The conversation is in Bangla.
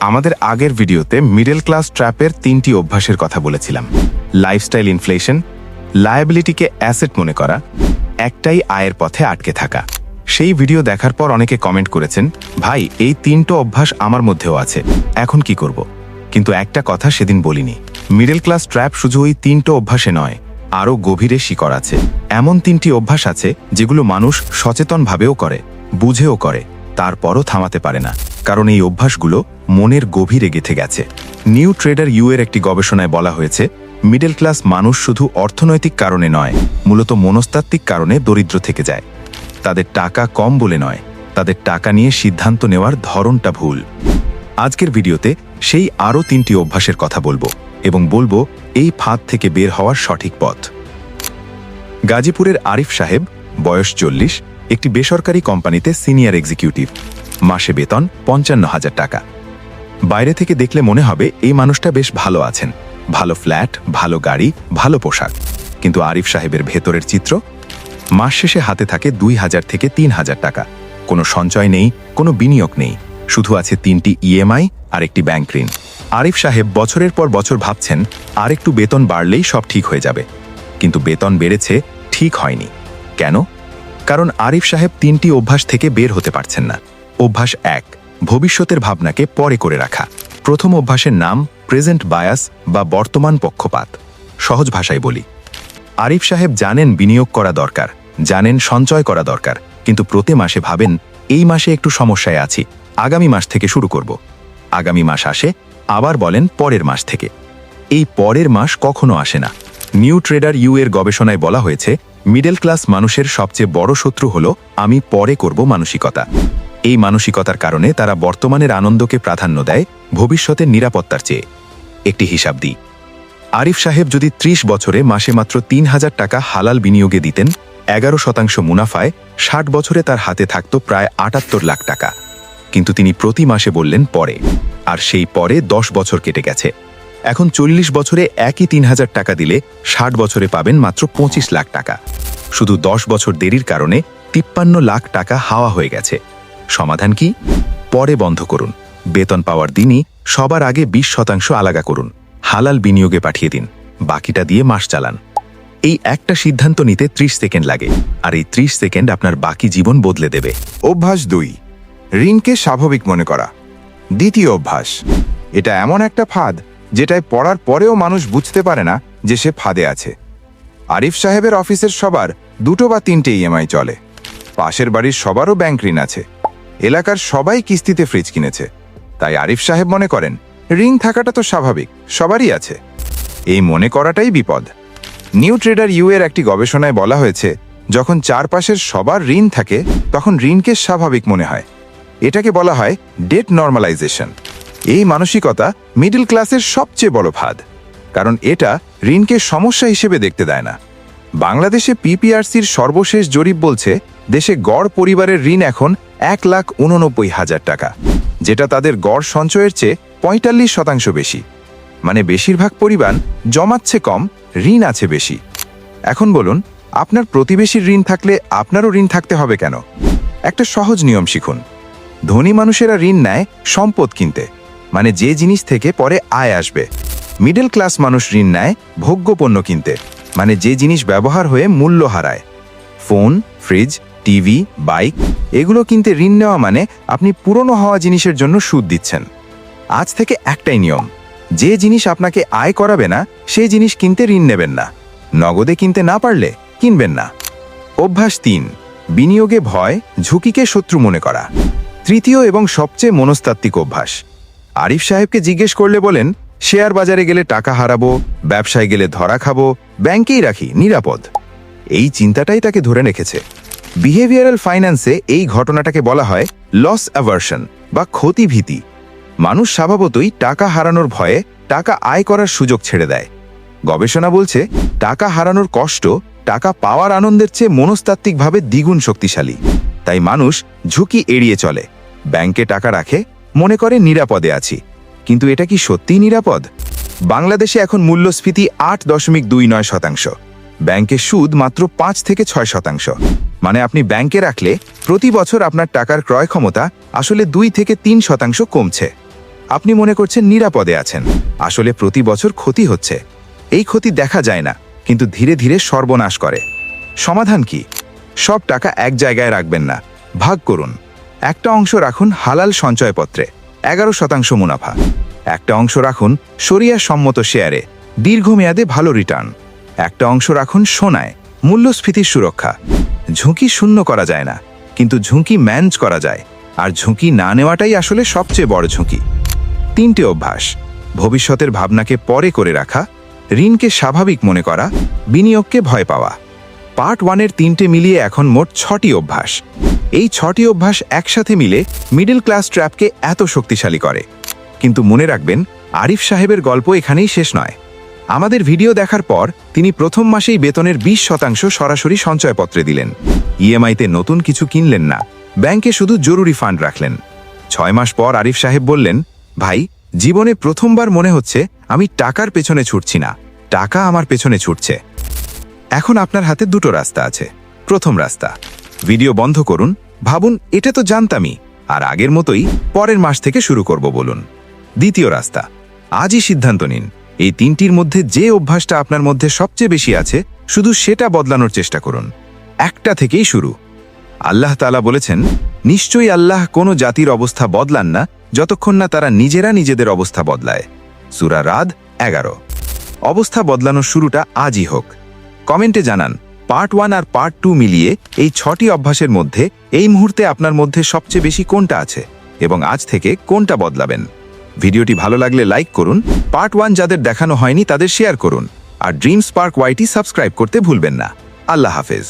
আমাদের আগের ভিডিওতে মিডল ক্লাস ট্র্যাপের 3টি অভ্যাসের কথা বলেছিলাম। লাইফস্টাইল ইনফ্লেশন, লায়াবিলিটিকে অ্যাসেট মনে করা, একটাই আয়ের পথে আটকে থাকা। সেই ভিডিও দেখার পর অনেকে কমেন্ট করেছেন, ভাই এই 3টো অভ্যাস আমার মধ্যেও আছে, এখন কি করব? কিন্তু একটা কথা সেদিন বলিনি, মিডল ক্লাস ট্র্যাপ শুধু ওই 3টো অভ্যাসে নয়, আরও গভীরে শিকড় আছে। এমন 3টি অভ্যাস আছে যেগুলো মানুষ সচেতনভাবেও করে, বুঝেও করে, তারপরও থামাতে পারে না, কারণ এই অভ্যাসগুলো মনের গভীরে গেঁথে গেছে। নিউ ট্রেডার ইউ এর একটি গবেষণায় বলা হয়েছে, মিডল ক্লাস মানুষ শুধু অর্থনৈতিক কারণে নয়, মূলত মনস্তাত্ত্বিক কারণে দরিদ্র থেকে যায়। তাদের টাকা কম বলে নয়, তাদের টাকা নিয়ে সিদ্ধান্ত নেওয়ার ধরনটা ভুল। আজকের ভিডিওতে সেই আরও 3টি অভ্যাসের কথা বলবো এবং বলবো এই ফাঁদ থেকে বের হওয়ার সঠিক পথ। গাজীপুরের আরিফ সাহেব, বয়স 40, একটি বেসরকারি কোম্পানিতে সিনিয়র এক্সিকিউটিভ, মাসে বেতন 55,000 টাকা। বাইরে থেকে দেখলে মনে হবে এই মানুষটা বেশ ভালো আছেন, ভালো ফ্ল্যাট, ভালো গাড়ি, ভালো পোশাক। কিন্তু আরিফ সাহেবের ভেতরের চিত্র, মাস শেষে হাতে থাকে 2,000 থেকে 3,000 টাকা। কোনো সঞ্চয় নেই, কোনো বিনিয়োগ নেই, শুধু আছে 3টি ইএমআই আর একটি ব্যাংক ঋণ। আরিফ সাহেব বছরের পর বছর ভাবছেন আর একটু বেতন বাড়লেই সব ঠিক হয়ে যাবে, কিন্তু বেতন বেড়েছে, ঠিক হয়নি। কেন? কারণ আরিফ সাহেব 3টি অভ্যাস থেকে বের হতে পারছেন না। অভ্যাস 1, ভবিষ্যতের ভাবনাকে পরে করে রাখা। প্রথম অভ্যাসের নাম প্রেজেন্ট বায়াস বা বর্তমান পক্ষপাত। সহজ ভাষায় বলি, আরিফ সাহেব জানেন বিনিয়োগ করা দরকার, জানেন সঞ্চয় করা দরকার, কিন্তু প্রতি মাসে ভাবেন এই মাসে একটু সমস্যায় আছি, আগামী মাস থেকে শুরু করব। আগামী মাস আসে, আবার বলেন পরের মাস থেকে। এই পরের মাস কখনো আসে না। নিউ ট্রেডার ইউ এর গবেষণায় বলা হয়েছে, মিডল ক্লাস মানুষের সবচেয়ে বড় শত্রু হল আমি পরে করব মানসিকতা। এই মানসিকতার কারণে তারা বর্তমানের আনন্দকে প্রাধান্য দেয় ভবিষ্যতের নিরাপত্তার চেয়ে। একটি হিসাব দিই, আরিফ সাহেব যদি 30 বছরে মাসে মাত্র 3,000 টাকা হালাল বিনিয়োগে দিতেন, 11% মুনাফায় 60 বছরে তার হাতে থাকত প্রায় 78 লাখ টাকা। কিন্তু তিনি প্রতি মাসে বললেন পরে, আর সেই পরে 10 বছর কেটে গেছে। এখন 40 বছরে একই 3,000 টাকা দিলে 60 বছরে পাবেন মাত্র 25 লাখ টাকা। শুধু 10 বছর দেরির কারণে 53 লাখ টাকা হাওয়া হয়ে গেছে। সমাধান কি? পরে বন্ধ করুন। বেতন পাওয়ার দিনই সবার আগে 20% আলাদা করুন, হালাল বিনিয়োগে পাঠিয়ে দিন, বাকিটা দিয়ে মাস চালান। এই একটা সিদ্ধান্ত নিতে 30 সেকেন্ড লাগে, আর এই 30 সেকেন্ড আপনার বাকি জীবন বদলে দেবে। অভ্যাস 2, ঋণকে স্বাভাবিক মনে করা। দ্বিতীয় অভ্যাস, এটা এমন একটা ফাঁদ যেটায় পড়ার পরেও মানুষ বুঝতে পারে না যে সে ফাঁদে আছে। আরিফ সাহেবের অফিসের সবার 2 বা 3টে ইএমআই চলে, পাশের বাড়ির সবারও ব্যাংক ঋণ আছে, এলাকার সবাই কিস্তিতে ফ্রিজ কিনেছে। তাই আরিফ সাহেব মনে করেন ঋণ থাকাটা তো স্বাভাবিক, সবারই আছে। এই মনে করাটাই বিপদ। নিউ ট্রেডার ইউ এর একটি গবেষণায় বলা হয়েছে, যখন চারপাশের সবার ঋণ থাকে তখন ঋণকে স্বাভাবিক মনে হয়। এটাকে বলা হয় ডেট নর্মালাইজেশন। এই মানসিকতা মিডল ক্লাসের সবচেয়ে বড় ফাঁদ, কারণ এটা ঋণকে সমস্যা হিসেবে দেখতে দেয় না। বাংলাদেশে পিপিআরসির সর্বশেষ জরিপ বলছে, দেশে গড় পরিবারের ঋণ এখন 1,89,000 টাকা, যেটা তাদের গড় সঞ্চয়ের চেয়ে 45% বেশি। মানে বেশিরভাগ পরিবার জমাচ্ছে কম, ঋণ আছে বেশি। এখন বলুন, আপনার প্রতিবেশীর ঋণ থাকলে আপনারও ঋণ থাকতে হবে কেন? একটা সহজ নিয়ম শিখুন। ধনী মানুষেরা ঋণ নেয় সম্পদ কিনতে, মানে যে জিনিস থেকে পরে আয় আসবে। মিডল ক্লাস মানুষ ঋণ নেয় ভোগ্যপণ্য কিনতে, মানে যে জিনিস ব্যবহার হয়ে মূল্য হারায়। ফোন, ফ্রিজ, টিভি, বাইক, এগুলো কিনতে ঋণ নেওয়া মানে আপনি পুরনো হওয়া জিনিসের জন্য সুদ দিচ্ছেন। আজ থেকে একটাই নিয়ম, যে জিনিস আপনাকে আয় করাবে না সেই জিনিস কিনতে ঋণ নেবেন না। নগদে কিনতে না পারলে কিনবেন না। অভ্যাস 3, বিনিয়োগে ভয়, ঝুঁকিকে শত্রু মনে করা। তৃতীয় এবং সবচেয়ে মনস্তাত্ত্বিক অভ্যাস। আরিফ সাহেবকে জিজ্ঞেস করলে বলেন, শেয়ার বাজারে গেলে টাকা হারাবো, ব্যবসায় গেলে ধরা খাবো, ব্যাংকেই রাখি, নিরাপদ। এই চিন্তাটাই তাকে ধরে রেখেছে। বিহেভিয়ারাল ফাইন্যান্সে এই ঘটনাটাকে বলা হয় লস অ্যাভার্শন বা ক্ষতিভীতি। মানুষ স্বভাবতই টাকা হারানোর ভয়ে টাকা আয় করার সুযোগ ছেড়ে দেয়। গবেষণা বলছে, টাকা হারানোর কষ্ট টাকা পাওয়ার আনন্দের চেয়ে মনস্তাত্ত্বিকভাবে দ্বিগুণ শক্তিশালী। তাই মানুষ ঝুঁকি এড়িয়ে চলে, ব্যাংকে টাকা রাখে, মনে করে নিরাপদে আছি। কিন্তু এটা কি সত্যিই নিরাপদ? বাংলাদেশে এখন মূল্যস্ফীতি 8.29%, ব্যাংকে সুদ মাত্র 5 থেকে 6%। মানে আপনি ব্যাংকে রাখলে প্রতি বছর আপনার টাকার ক্রয় ক্ষমতা আসলে 2 থেকে 3% কমছে। আপনি মনে করছেন নিরাপদে আছেন, আসলে প্রতি বছর ক্ষতি হচ্ছে। এই ক্ষতি দেখা যায় না, কিন্তু ধীরে ধীরে সর্বনাশ করে। সমাধান কি? সব টাকা এক জায়গায় রাখবেন না, ভাগ করুন। একটা অংশ রাখুন হালাল সঞ্চয়পত্রে, 11% মুনাফা। একটা অংশ রাখুন শরিয়া সম্মত শেয়ারে, দীর্ঘমেয়াদে ভালো রিটার্ন। একটা অংশ রাখুন সোনায়, মূল্যস্ফীতির সুরক্ষা। ঝুঁকি শূন্য করা যায় না, কিন্তু ঝুঁকি ম্যানেজ করা যায়, আর ঝুঁকি না নেওয়াটাই আসলে সবচেয়ে বড় ঝুঁকি। 3টে অভ্যাস: ভবিষ্যতের ভাবনাকে পরে করে রাখা, ঋণকে স্বাভাবিক মনে করা, বিনিয়োগকে ভয় পাওয়া। পার্ট 1-এর 3টে মিলিয়ে এখন মোট 6টি অভ্যাস। এই 6টি অভ্যাস একসাথে মিলে মিডল ক্লাস ট্র্যাপকে এত শক্তিশালী করে। কিন্তু মনে রাখবেন, আরিফ সাহেবের গল্প এখানেই শেষ নয়। আমাদের ভিডিও দেখার পর তিনি প্রথম মাসেই বেতনের 20% সরাসরি সঞ্চয়পত্রে দিলেন। ইএমআইতে নতুন কিছু কিনলেন না, ব্যাংকে শুধু জরুরি ফান্ড রাখলেন। 6 মাস পর আরিফ সাহেব বললেন, ভাই, জীবনে প্রথমবার মনে হচ্ছে আমি টাকার পেছনে ছুটছি না, টাকা আমার পেছনে ছুটছে। এখন আপনার হাতে 2টো রাস্তা আছে। প্রথম রাস্তা, ভিডিও বন্ধ করুন, ভাবুন এটা তো জানতামই, আর আগের মতোই পরের মাস থেকে শুরু করব বলুন। দ্বিতীয় রাস্তা, আজই সিদ্ধান্ত নিন, এই 3টির মধ্যে যে অভ্যাসটা আপনার মধ্যে সবচেয়ে বেশি আছে শুধু সেটা বদলানোর চেষ্টা করুন। একটা থেকেই শুরু। আল্লাহ তাআলা বলেছেন, নিশ্চয়ই আল্লাহ কোনো জাতির অবস্থা বদলান না যতক্ষণ না তারা নিজেরা নিজেদের অবস্থা বদলায়। সূরা রাদ 11। অবস্থা বদলানোর শুরুটা আজই হোক। কমেন্টে জানান পার্ট 1 আর পার্ট 2 মিলিয়ে এই 6টি অভ্যাসের মধ্যে এই মুহূর্তে আপনার মধ্যে সবচেয়ে বেশি কোনটা আছে, এবং আজ থেকে কোনটা বদলাবেন। ভিডিওটি ভালো লাগলে লাইক করুন, পার্ট 1 যাদের দেখানো হয়নি তাদের শেয়ার করুন, আর ড্রিম স্পার্ক ওয়াইটি সাবস্ক্রাইব করতে ভুলবেন না। আল্লাহ হাফেজ।